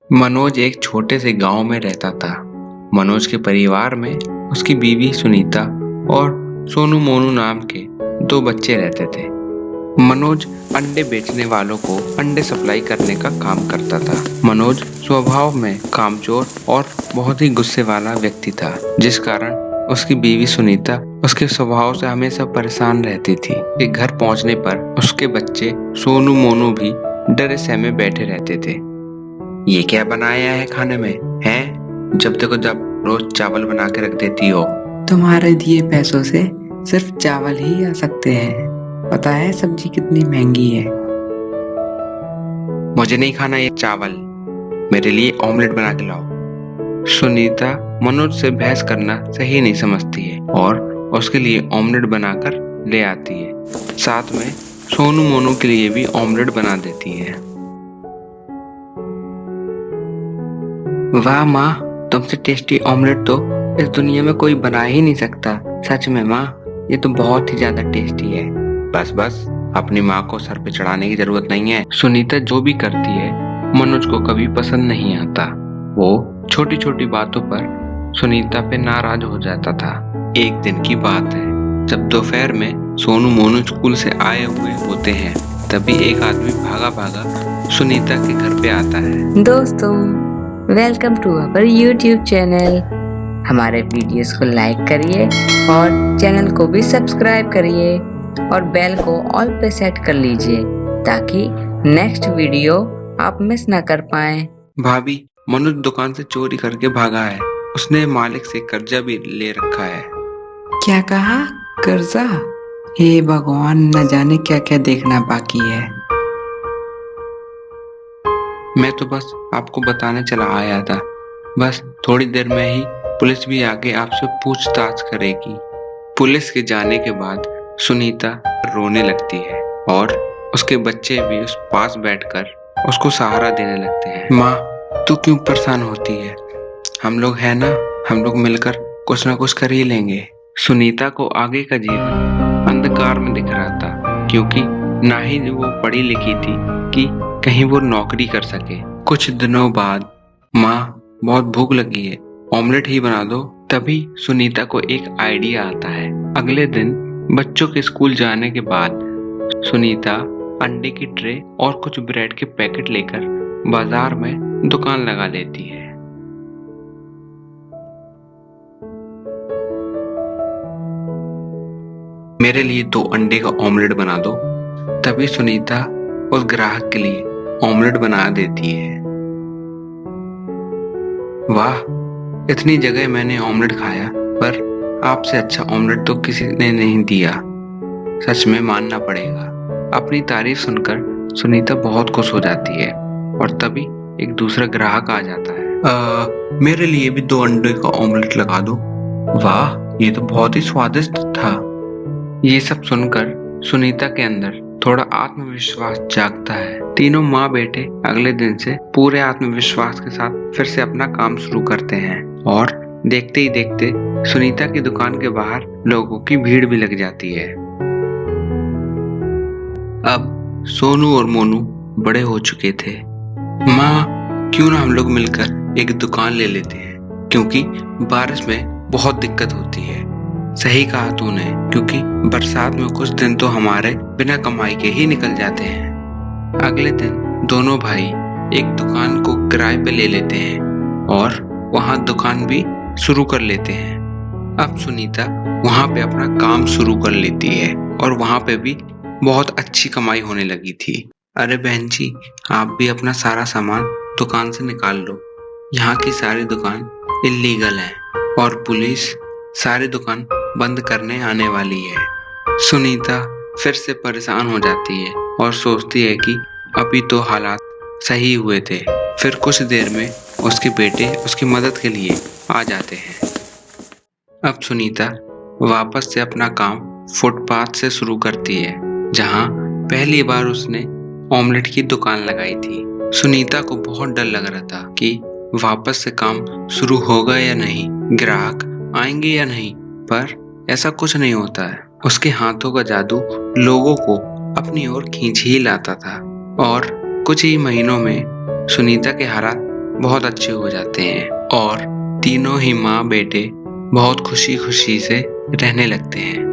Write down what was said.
मनोज एक छोटे से गांव में रहता था। मनोज के परिवार में उसकी बीवी सुनीता और सोनू मोनू नाम के दो बच्चे रहते थे। मनोज अंडे बेचने वालों को अंडे सप्लाई करने का काम करता था। मनोज स्वभाव में कामचोर और बहुत ही गुस्से वाला व्यक्ति था, जिस कारण उसकी बीवी सुनीता उसके स्वभाव से हमेशा परेशान रहती थी। कि घर पहुंचने पर उसके बच्चे सोनू मोनू भी डरे सहमे बैठे रहते थे। ये क्या बनाया है खाने में है? जब देखो जब रोज चावल बना के रख देती हो। तुम्हारे दिए पैसों से सिर्फ चावल ही आ सकते हैं। पता है सब्जी कितनी महंगी है। मुझे नहीं खाना ये चावल, मेरे लिए ऑमलेट बना के लाओ। सुनीता मनोज से बहस करना सही नहीं समझती है और उसके लिए ऑमलेट बनाकर ले आती है। साथ में सोनू मोनू के लिए भी ऑमलेट बना देती है। वाह माँ, तुमसे टेस्टी ऑमलेट तो इस दुनिया में कोई बना ही नहीं सकता। सच में माँ, ये तो बहुत ही ज्यादा टेस्टी है। बस बस, अपनी माँ को सर पे चढ़ाने की जरूरत नहीं है। सुनीता जो भी करती है मनोज को कभी पसंद नहीं आता। वो छोटी छोटी बातों पर सुनीता पे नाराज हो जाता था। एक दिन की बात है, जब दोपहर में सोनू मोनू स्कूल से आए हुए होते हैं, तभी एक आदमी भागा भागा सुनीता के घर पे आता है। दोस्तों, welcome to our YouTube channel. हमारे वीडियोस को लाइक करिए और चैनल को भी सब्सक्राइब करिए और बेल को ऑल पे सेट कर लीजिए ताकि नेक्स्ट वीडियो आप मिस ना कर पाएं। भाभी, मनोज दुकान से चोरी करके भागा है। उसने मालिक से कर्जा भी ले रखा है। क्या कहा? कर्जा? हे भगवान, न जाने क्या क्या देखना बाकी है। मैं तो बस आपको बताने चला आया था। बस थोड़ी देर में ही पुलिस भी आके आपसे पूछताछ करेगी। पुलिस के जाने के बाद सुनीता रोने लगती है और उसके बच्चे भी उस पास बैठकर उसको सहारा देने लगते हैं। माँ, तू क्यों परेशान होती है? हम लोग है ना, हम लोग मिलकर कुछ ना कुछ कर ही लेंगे। सुनीता को आगे का जीवन अंधकार में दिख रहा था, क्योंकि ना ही वो पढ़ी लिखी थी कि कहीं वो नौकरी कर सके। कुछ दिनों बाद, माँ बहुत भूख लगी है, ऑमलेट ही बना दो। तभी सुनीता को एक आइडिया आता है। अगले दिन बच्चों के स्कूल जाने के बाद सुनीता अंडे की ट्रे और कुछ ब्रेड के पैकेट लेकर बाजार में दुकान लगा लेती है। मेरे लिए 2 अंडे का ऑमलेट बना दो। तभी सुनीता उस ग्राहक के लिए ऑमलेट बना देती है। वाह, इतनी जगह मैंने ऑमलेट खाया, पर आपसे अच्छा ऑमलेट तो किसी ने नहीं दिया। सच में मानना पड़ेगा। अपनी तारीफ सुनकर सुनीता बहुत खुश हो जाती है और तभी एक दूसरा ग्राहक आ जाता है। मेरे लिए भी 2 अंडे का ऑमलेट लगा दो। वाह, ये तो बहुत ही स्वादिष्ट था। ये सब सुनकर सुनीता के अंदर थोड़ा आत्मविश्वास जागता है। तीनों माँ बेटे अगले दिन से पूरे आत्मविश्वास के साथ फिर से अपना काम शुरू करते हैं और देखते ही देखते सुनीता की दुकान के बाहर लोगों की भीड़ भी लग जाती है। अब सोनू और मोनू बड़े हो चुके थे। माँ, क्यों ना हम लोग मिलकर एक दुकान ले लेते हैं, क्योंकि बारिश में बहुत दिक्कत होती है। सही कहा तूने, क्योंकि बरसात में कुछ दिन तो हमारे बिना कमाई के ही निकल जाते हैं। अगले दिन दोनों भाई एक दुकान को किराए पे ले लेते हैं और वहां दुकान भी शुरू कर लेते हैं। अब सुनीता वहां पे अपना काम शुरू कर लेती है और वहां पे भी बहुत अच्छी कमाई होने लगी थी। अरे बहन जी, आप भी अपना सारा सामान दुकान से निकाल लो। यहाँ की सारी दुकान इल्लीगल है और पुलिस सारी दुकान बंद करने आने वाली है। सुनीता फिर से परेशान हो जाती है और सोचती है कि अभी तो हालात सही हुए थे। फिर कुछ देर में उसके बेटे उसकी मदद के लिए आ जाते हैं। अब सुनीता वापस से अपना काम फुटपाथ से शुरू करती है, जहां पहली बार उसने ऑमलेट की दुकान लगाई थी। सुनीता को बहुत डर लग रहा था कि वापस से काम शुरू होगा या नहीं, ग्राहक आएंगे या नहीं, पर ऐसा कुछ नहीं होता है। उसके हाथों का जादू लोगों को अपनी ओर खींच ही लाता था और कुछ ही महीनों में सुनीता के हालात बहुत अच्छे हो जाते हैं और तीनों ही माँ बेटे बहुत खुशी खुशी से रहने लगते हैं।